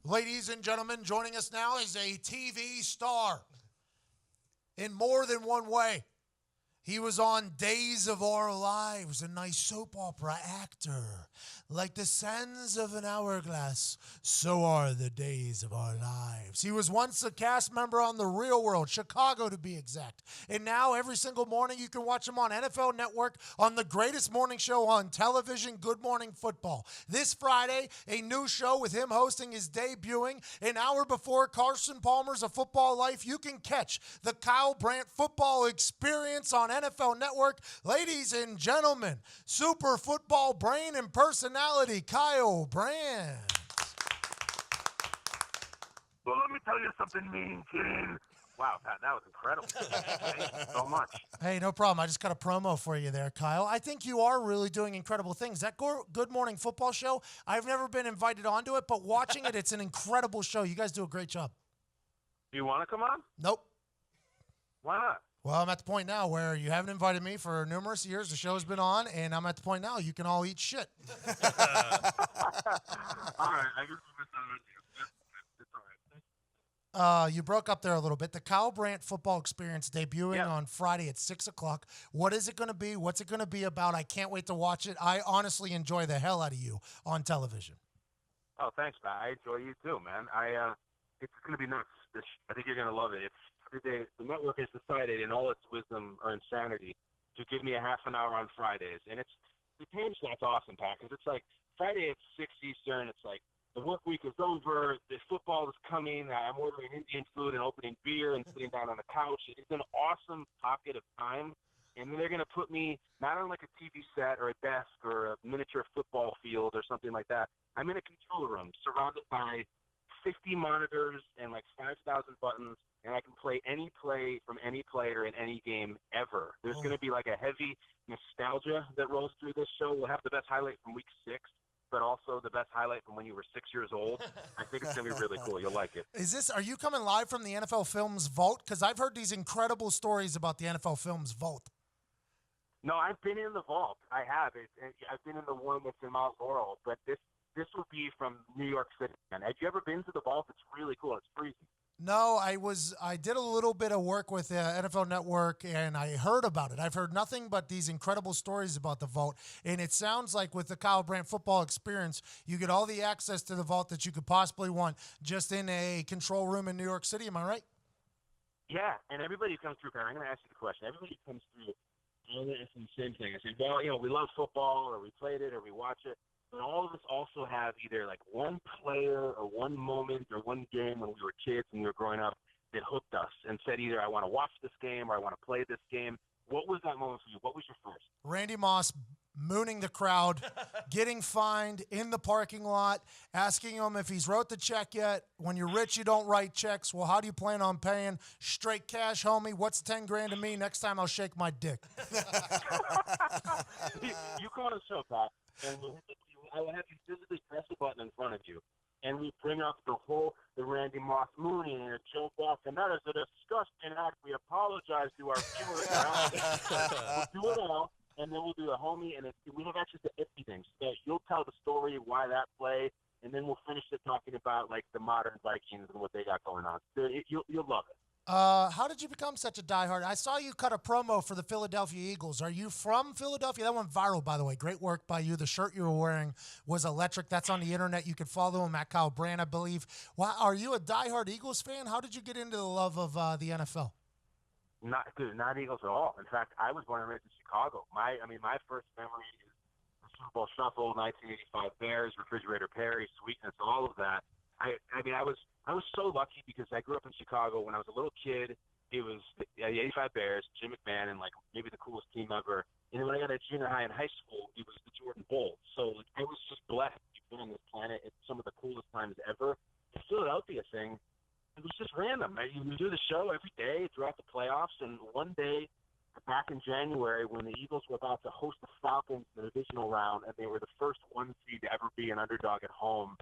Ladies and gentlemen, joining us now is a TV star in more than one way. He was on Days of Our Lives, a nice soap opera actor. Like the sands of an hourglass, so are the days of our lives. He was once a cast member on The Real World, Chicago to be exact. And now every single morning you can watch him on NFL Network on the greatest morning show on television, Good Morning Football. This Friday, a new show with him hosting is debuting. An hour before Carson Palmer's A Football Life, you can catch the Kyle Brandt Football Experience on NFL Network. Ladies and gentlemen, super football brain and personality, Kyle Brandt. Well, let me tell you something, Mean Gene. Wow, Pat, that was incredible. Thank you so much. Hey, no problem. I just got a promo for you there, Kyle. I think you are really doing incredible things. That Good Morning Football show, I've never been invited onto it, but watching it, it's an incredible show. You guys do a great job. Do you want to come on? Nope. Why not? Well, I'm at the point now where you haven't invited me for numerous years. The show's been on, and I'm at the point now you can all eat shit. All right, I guess we'll miss out on you. It's all right. You broke up there a little bit. The Kyle Brandt Football Experience debuting on Friday at 6 o'clock. What is it going to be? What's it going to be about? I can't wait to watch it. I honestly enjoy the hell out of you on television. Oh, thanks, Pat. I enjoy you too, man. It's going to be nuts. I think you're going to love it. The network has decided, in all its wisdom or insanity, to give me a half an hour on Fridays. And the time slot's awesome, Pat, because it's like Friday at 6 Eastern. It's like the work week is over. The football is coming. I'm ordering Indian food and opening beer and sitting down on the couch. It's an awesome pocket of time. And then they're going to put me not on like a TV set or a desk or a miniature football field or something like that. I'm in a control room surrounded by 50 monitors and like 5,000 buttons, and I can play any play from any player in any game ever. There's going to be like a heavy nostalgia that rolls through this show. We'll have the best highlight from week 6, but also the best highlight from when you were 6 years old. I think it's going to be really cool. You'll like it. Are you coming live from the NFL Films Vault? Because I've heard these incredible stories about the NFL Films Vault. No, I've been in the vault. I have. I've been in the one that's in Mount Laurel, but this will be from New York City. And have you ever been to the vault? It's really cool. It's freezing. No, I did a little bit of work with NFL Network, and I heard about it. I've heard nothing but these incredible stories about the vault, and it sounds like with the Kyle Brandt Football Experience, you get all the access to the vault that you could possibly want just in a control room in New York City. Am I right? Yeah, and everybody who comes through, Pat, I'm going to ask you the question. Everybody who comes through, it's the same thing. I say, well, we love football, or we played it, or we watch it. But all of us also have either like one player or one moment or one game when we were kids and we were growing up that hooked us and said either I want to watch this game or I want to play this game. What was that moment for you? What was your first? Randy Moss mooning the crowd, getting fined in the parking lot, asking him if he's wrote the check yet. When you're rich, you don't write checks. Well, how do you plan on paying? Straight cash, homie. What's 10 grand to me? Next time I'll shake my dick. You come on the show, Pat, and I will have you physically press a button in front of you, and we bring up the Randy Moss mooning and a joke off, and that is a disgusting act. We apologize to our viewers. We'll do it all, and then we'll do a homie, and we have access to everything. So you'll tell the story of why that play, and then we'll finish it talking about like the modern Vikings and what they got going on. You'll love it. How did you become such a diehard? I saw you cut a promo for the Philadelphia Eagles. Are you from Philadelphia? That went viral, by the way. Great work by you. The shirt you were wearing was electric. That's on the internet. You can follow him at Kyle Brandt, I believe. Wow, are you a diehard Eagles fan? How did you get into the love of the NFL? Not Eagles at all. In fact, I was born and raised in Chicago. My first memory is the Super Bowl Shuffle, 1985 Bears, Refrigerator Perry, Sweetness, all of that. I was so lucky because I grew up in Chicago. When I was a little kid, it was the 85 Bears, Jim McMahon, and like maybe the coolest team ever. And then when I got to junior high and high school, it was the Jordan Bulls. So I was just blessed to be on this planet at some of the coolest times ever. The Philadelphia thing, it was just random. We do the show every day throughout the playoffs, and one day back in January when the Eagles were about to host the Falcons in the divisional round, and they were the first one seed to ever be an underdog at home,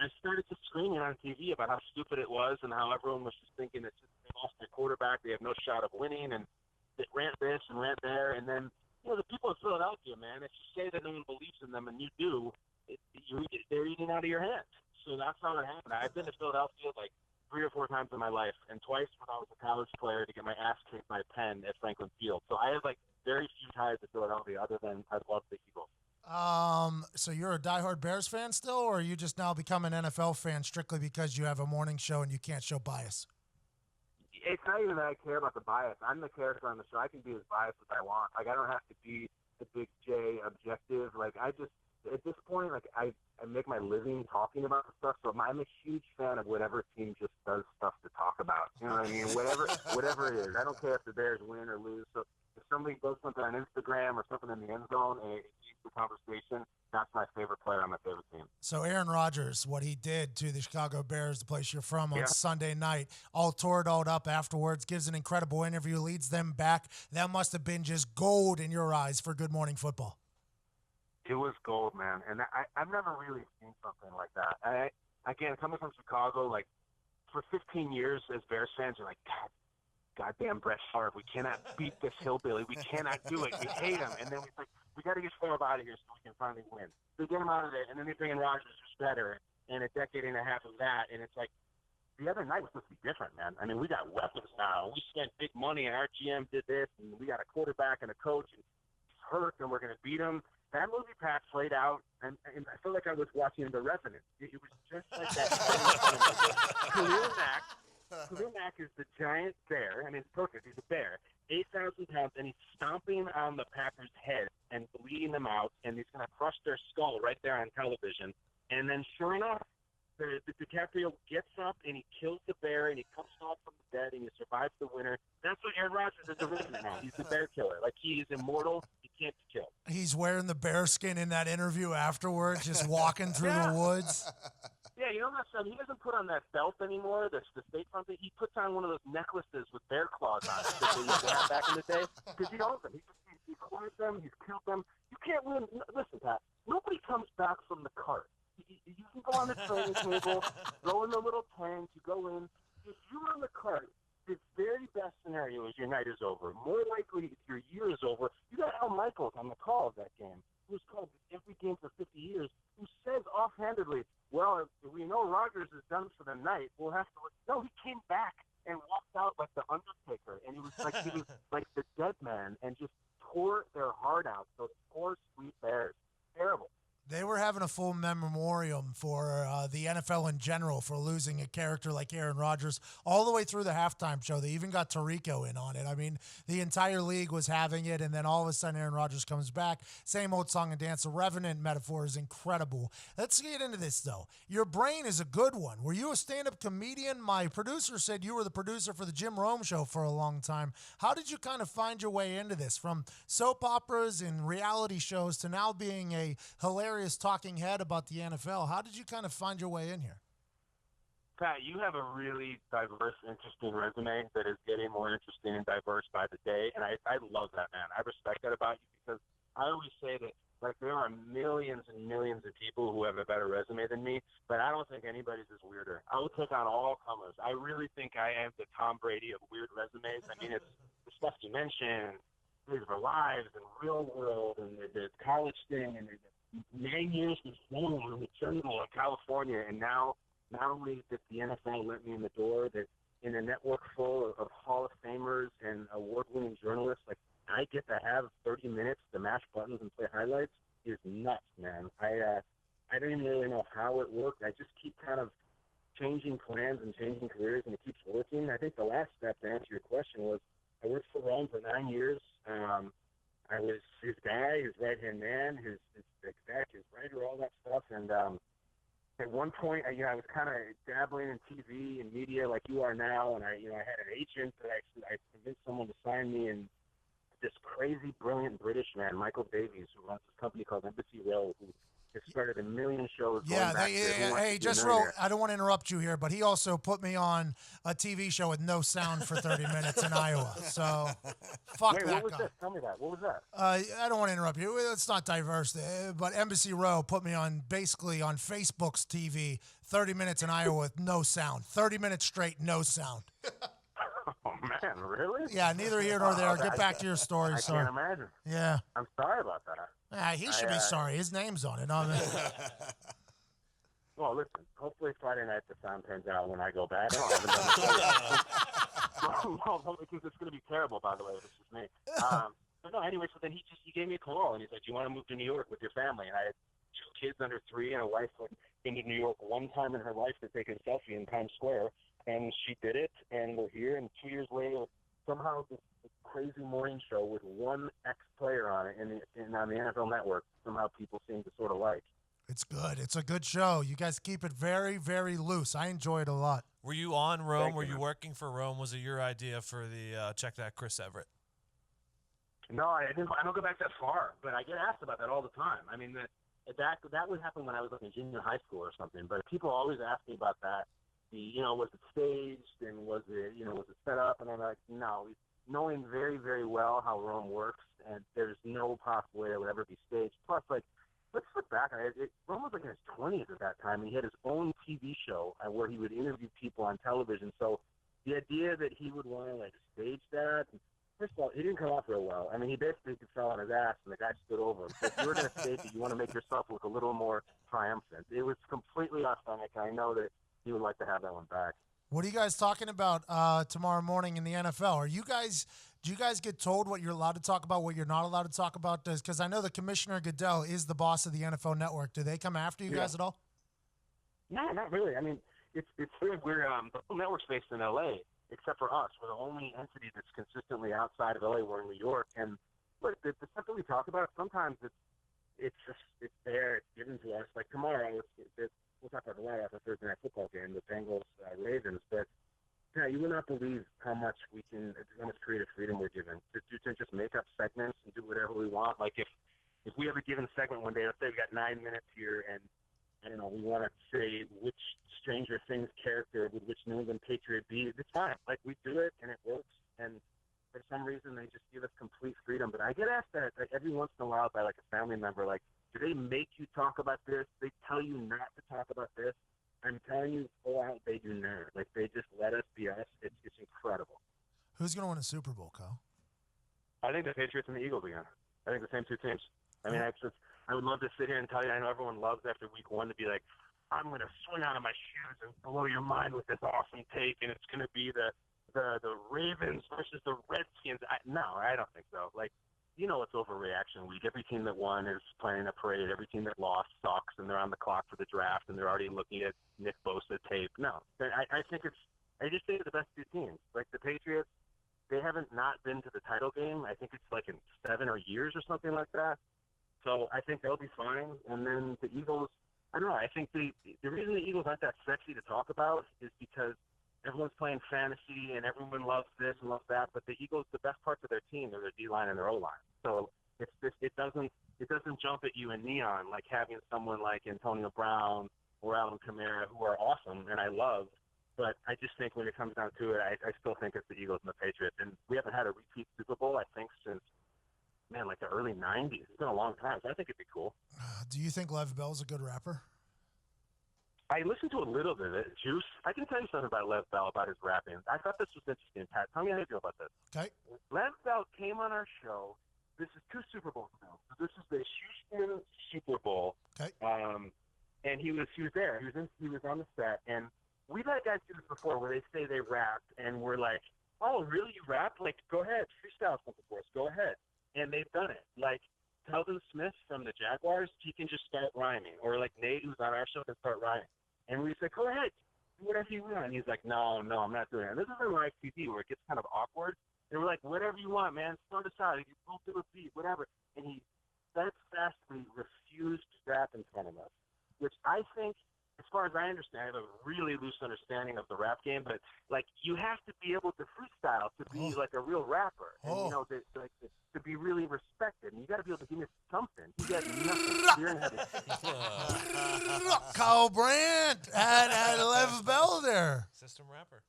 I started just screaming on TV about how stupid it was and how everyone was just thinking that they lost their quarterback, they have no shot of winning, and they rant this and rant there. And then, the people in Philadelphia, man, if you say that no one believes in them and you do, they're eating out of your hands. So that's how it happened. I've been to Philadelphia like 3 or 4 times in my life, and twice when I was a college player to get my ass kicked by Penn at Franklin Field. So I have like very few ties to Philadelphia other than I love the Eagles. So you're a diehard Bears fan still, or are you just now become an NFL fan strictly because you have a morning show and you can't show bias? It's not even that I care about the bias. I'm the character on the show. I can be as biased as I want. Like, I don't have to be the Big J objective. Like, I just, at this point, like, I make my living talking about stuff, so I'm a huge fan of whatever team just does stuff to talk about. You know what I mean? Whatever it is. I don't care if the Bears win or lose. So if somebody does something on Instagram or something in the end zone and it keeps the conversation, that's my favorite player on my favorite team. So Aaron Rodgers, what he did to the Chicago Bears, the place you're from, on Sunday night, all tore it all up afterwards, gives an incredible interview, leads them back. That must have been just gold in your eyes for Good Morning Football. It was gold, man. And I've never really seen something like that. Again, coming from Chicago, like, for 15 years as Bears fans, you're like, goddamn Brett Favre, we cannot beat this hillbilly. We cannot do it. We hate him. And then we got to get Favre out of here so we can finally win. They get him out of there, and then they bring in Rodgers, who's better, and a decade and a half of that. And it's like, the other night was supposed to be different, man. I mean, we got weapons now. We spent big money, and our GM did this, and we got a quarterback and a coach, and he's hurt, and we're going to beat him. That movie, Pat, played out, and I feel like I was watching The Revenant. It was just like that. Khalil Mack is the giant bear. I mean, it's perfect. He's a bear. 8,000 pounds, and he's stomping on the Packers' head and bleeding them out, and he's going to crush their skull right there on television. And then, sure enough, the DiCaprio gets up, and he kills the bear, and he comes off from the dead, and he survives the winter. That's what Aaron Rodgers is doing now. He's the bear killer. Like, he is immortal. He can't be killed. He's wearing the bear skin in that interview afterwards, just walking through the woods. Yeah, you know that stuff. He doesn't put on that belt anymore, the State Farm thing. He puts on one of those necklaces with bear claws on it that they used to have back in the day because he owns them. He clawed them. He's killed them. You can't win. Listen, Pat, nobody comes back from the cart. You can go on the training table, go in the little tank, you go in. If you're on the cart, the very best scenario is your night is over. More likely, if your year is over, you got Al Michaels on the call of that game, who's called every game for 50 years, who says offhandedly, well, if we know Rodgers is done for the night, we'll have to – no, he came back and walked out like the Undertaker, and he was like the dead man and just tore their heart out. Those poor, sweet Bears. Terrible. They were having a full memoriam for the NFL in general for losing a character like Aaron Rodgers all the way through the halftime show. They even got Tirico in on it. I mean, the entire league was having it, and then all of a sudden Aaron Rodgers comes back. Same old song and dance. The Revenant metaphor is incredible. Let's get into this, though. Your brain is a good one. Were you a stand-up comedian? My producer said you were the producer for the Jim Rome Show for a long time. How did you kind of find your way into this, from soap operas and reality shows to now being a hilarious talking head about the NFL? How did you kind of find your way in here? Pat, you have a really diverse, interesting resume that is getting more interesting and diverse by the day, and I love that, man. I respect that about you because I always say that, like, there are millions and millions of people who have a better resume than me, but I don't think anybody's is weirder. I will take on all comers. I really think I am the Tom Brady of weird resumes. I mean, it's the stuff you mentioned, Days of Our Lives and Real World and the college thing and the 9 years before in the jungle in California, and now not only did the NFL let me in the door, that in a network full of Hall of Famers and award-winning journalists, like, I get to have 30 minutes to mash buttons and play highlights is nuts, man. I don't even really know how it worked. I just keep kind of changing plans and changing careers, and it keeps working. I think the last step to answer your question was I worked for Rome for 9 years. I was his guy, his right-hand man, his exec, his writer, all that stuff. And at one point, I was kind of dabbling in TV and media like you are now. And I had an agent that I convinced someone to sign me. And this crazy, brilliant British man, Michael Davies, who runs this company called Embassy Row, who has started a million shows. Hey, just real, I don't want to interrupt you here, but he also put me on a TV show with no sound for 30 minutes in Iowa. So, fuck Wait, that what was guy. that? Tell me that. What was that? I don't want to interrupt you. It's not diverse, but Embassy Row put me on basically on Facebook's TV, 30 minutes in Iowa with no sound. 30 minutes straight, no sound. Oh, man, really? Yeah, neither here nor there. Get back to your story. I can't imagine. Yeah. I'm sorry about that. He should be sorry. His name's on it. Well, Well, listen, hopefully Friday night the sound turns out when I go back. I haven't done it. Well, because it's going to be terrible, by the way. This is me. But no, anyway, so then he gave me a call, and he's like, do you want to move to New York with your family? And I had 2 kids under 3 and a wife who had been to New York one time in her life to take a selfie in Times Square, and she did it, and we're here, and 2 years later, somehow this crazy morning show with one ex-player on it and on the NFL Network, somehow people seem to sort of like. It's good. It's a good show. You guys keep it very, very loose. I enjoy it a lot. Were you on Rome? Thank Were you, you man. working for Rome? Was it your idea for the Check That Chris Everett? No, I don't go back that far, but I get asked about that all the time. I mean, that would happen when I was like in junior high school or something, but people always ask me about that. Was it staged and was it set up? And I'm like, no. Knowing very, very well how Rome works, and there's no possible way it would ever be staged. Plus, like, let's look back. Rome was like in his 20s at that time, and he had his own TV show where he would interview people on television. So the idea that he would want to, like, stage that, first of all, he didn't come off real well. I mean, he basically fell on his ass, and the guy stood over him. So if you were going to stage it, you want to make yourself look a little more triumphant. It was completely authentic, and I know that he would like to have that one back. What are you guys talking about tomorrow morning in the NFL? Do you guys get told what you're allowed to talk about, what you're not allowed to talk about? Because I know the Commissioner Goodell is the boss of the NFL Network. Do they come after you guys at all? No, not really. I mean, it's weird. The whole network's based in L.A., except for us. We're the only entity that's consistently outside of L.A. We're in New York. And look, the stuff that we talk about, sometimes it's there, it's given to us. Like tomorrow, we'll talk about a lot about the Thursday Night Football game, the Bengals Ravens, but yeah, you would not believe how much creative freedom we're given to just make up segments and do whatever we want. Like if we have a given segment one day, let's say we got 9 minutes here, and I don't know, we want to say which Stranger Things character would which New England Patriot be. It's fine. Like we do it and it works. And for some reason, they just give us complete freedom. But I get asked that like every once in a while by like a family member, like, do they make you talk about this? They tell you not to talk about this? I'm telling you, full out, they do not. Like, they just let us be us. It's incredible. Who's going to win a Super Bowl, Kyle? I think the Patriots and the Eagles again. I think the same 2 teams. I mean, I would love to sit here and tell you, I know everyone loves after week 1 to be like, I'm going to swing out of my shoes and blow your mind with this awesome take, and it's going to be the Ravens versus the Redskins. No, I don't think so. Like, it's overreaction week. Every team that won is planning a parade. Every team that lost sucks, and they're on the clock for the draft, and they're already looking at Nick Bosa tape. No, I just think it's the best 2 teams. Like the Patriots, they haven't not been to the title game. I think it's like in 7 years or something like that. So I think they'll be fine. And then the Eagles, I don't know. I think the reason the Eagles aren't that sexy to talk about is because everyone's playing fantasy and everyone loves this and loves that. But the Eagles, the best parts of their team are their D-line and their O-line. So it doesn't jump at you in neon like having someone like Antonio Brown or Alvin Kamara, who are awesome and I love. But I just think when it comes down to it, I still think it's the Eagles and the Patriots. And we haven't had a repeat Super Bowl, I think, since, like the early 90s. It's been a long time, so I think it'd be cool. Do you think Lev Bell's a good rapper? I listened to a little bit of it. Juice, I can tell you something about Lev Bell, about his rapping. I thought this was interesting. Pat, tell me how you feel about this. Okay. Lev Bell came on our show. This is 2 Super Bowls now. So this is the Houston Super Bowl. Okay. And he was there. He was on the set. And we've had guys do this before where they say they rapped, and we're like, oh, really, you rap? Like, go ahead, freestyle something for us. Go ahead. And they've done it. Like, Telvin Smith from the Jaguars, he can just start rhyming. Or like Nate, who's on our show, can start rhyming. And we say, go ahead, do whatever you want. And he's like, no, I'm not doing it. And this is on live TV where it gets kind of awkward. And we're like, whatever you want, man. Start us out. You both do a beat, whatever. And he steadfastly refused to rap in front of us, which I think, as far as I understand, I have a really loose understanding of the rap game, but like you have to be able to freestyle to be like a real rapper, and to be really respected. And you got to be able to give me something. You got nothing. You're in heaven. Kyle Brandt had Lev Bell there. System rapper.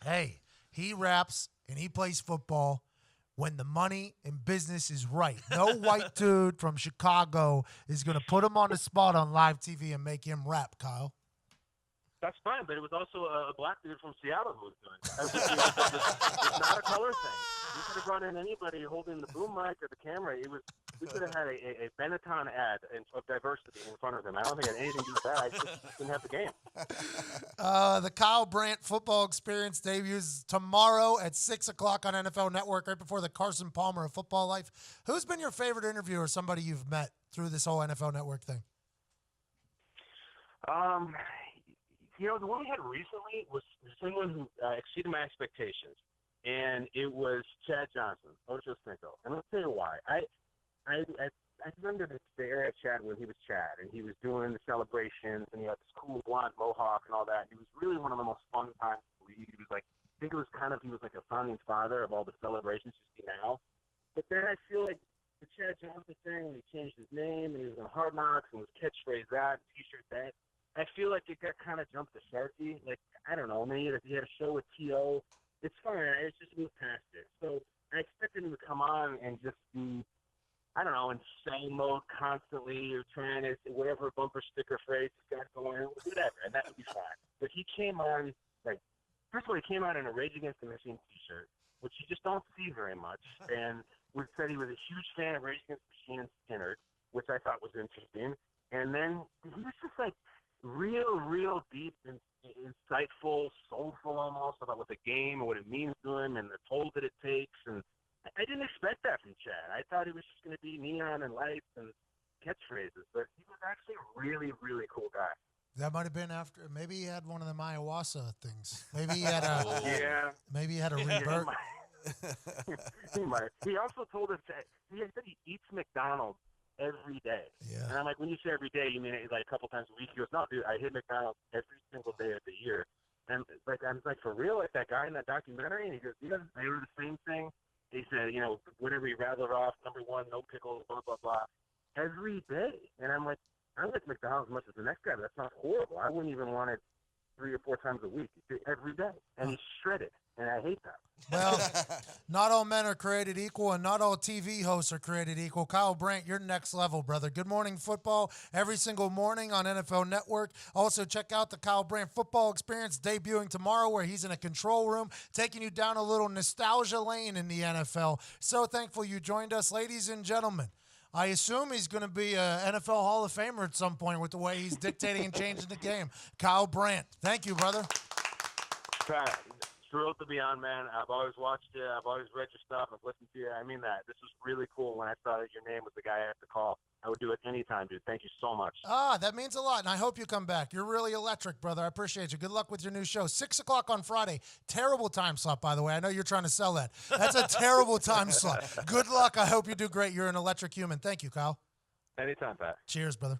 Hey, he raps and he plays football when the money and business is right. No white dude from Chicago is going to put him on the spot on live TV and make him rap, Kyle. That's fine, but it was also a black dude from Seattle who was doing it. It's not a color thing. You could have brought in anybody holding the boom mic or the camera. It was We could have had a Benetton ad of diversity in front of him. I don't think it had anything to do with that. I just didn't have the game. The Kyle Brandt Football Experience debuts tomorrow at 6 o'clock on NFL Network, right before the Carson Palmer of Football Life. Who's been your favorite interviewer, somebody you've met through this whole NFL Network thing? The one we had recently was someone who exceeded my expectations, and it was Chad Johnson, Ocho Cinco. And I'll tell you why. I remember the era of Chad when he was Chad, and he was doing the celebrations, and he had this cool blonde mohawk and all that. He was really one of the most fun times in the league. He was like, I think it was he was like a founding father of all the celebrations you see now. But then I feel like the Chad Johnson thing, when he changed his name, and he was on Hard Knocks, and his catchphrase that, T-shirt that, I feel like it got kind of jumped to Sharky. Like, I don't know, maybe if he had a show with T.O., it's fine. It's just moved past it. So I expected him to come on and just be, I don't know, in sane mode constantly, or trying to, whatever bumper sticker phrase he's got going, whatever, and that would be fine. But he came on, first of all, he came out in a Rage Against the Machine T-shirt, which you just don't see very much, and said he was a huge fan of Rage Against the Machine and Skinner, which I thought was interesting. And then he was just real deep and insightful, soulful almost about what the game and what it means to him and the toll that it takes. And I didn't expect that from Chad. I thought he was just going to be neon and lights and catchphrases, but he was actually a really, really cool guy. That might have been after. Maybe he had one of them ayahuasca things. Maybe he had a. Maybe he had a rebirth. He might. He also told us that he said he eats McDonald's every day. Yeah. And I'm like, when you say every day, you mean it like a couple times a week? He goes, no, dude, I hit McDonald's every single day of the year. And I'm like, for real? Like that guy in that documentary? And he goes, yeah, they were the same thing. He said, whatever he rattled off, number one, no pickles, blah, blah, blah, every day. And I'm like, I like McDonald's as much as the next guy, but that's not horrible. I wouldn't even want it 3 or 4 times a week, every day. And he's shredded, and I hate that. Well, not all men are created equal, and not all TV hosts are created equal. Kyle Brandt, you're next level, brother. Good Morning Football every single morning on NFL Network. Also, check out the Kyle Brandt Football Experience debuting tomorrow, where he's in a control room, taking you down a little nostalgia lane in the NFL. So thankful you joined us, ladies and gentlemen. I assume he's going to be an NFL Hall of Famer at some point with the way he's dictating and changing the game. Kyle Brandt, thank you, brother. Pat, thrilled to be on, man. I've always watched you. I've always read your stuff. I've listened to you. I mean that. This was really cool when I saw that your name was the guy I had to call. I would do it anytime, dude. Thank you so much. That means a lot, and I hope you come back. You're really electric, brother. I appreciate you. Good luck with your new show. 6 o'clock on Friday. Terrible time slot, by the way. I know you're trying to sell that. That's a terrible time slot. Good luck. I hope you do great. You're an electric human. Thank you, Kyle. Anytime, Pat. Cheers, brother.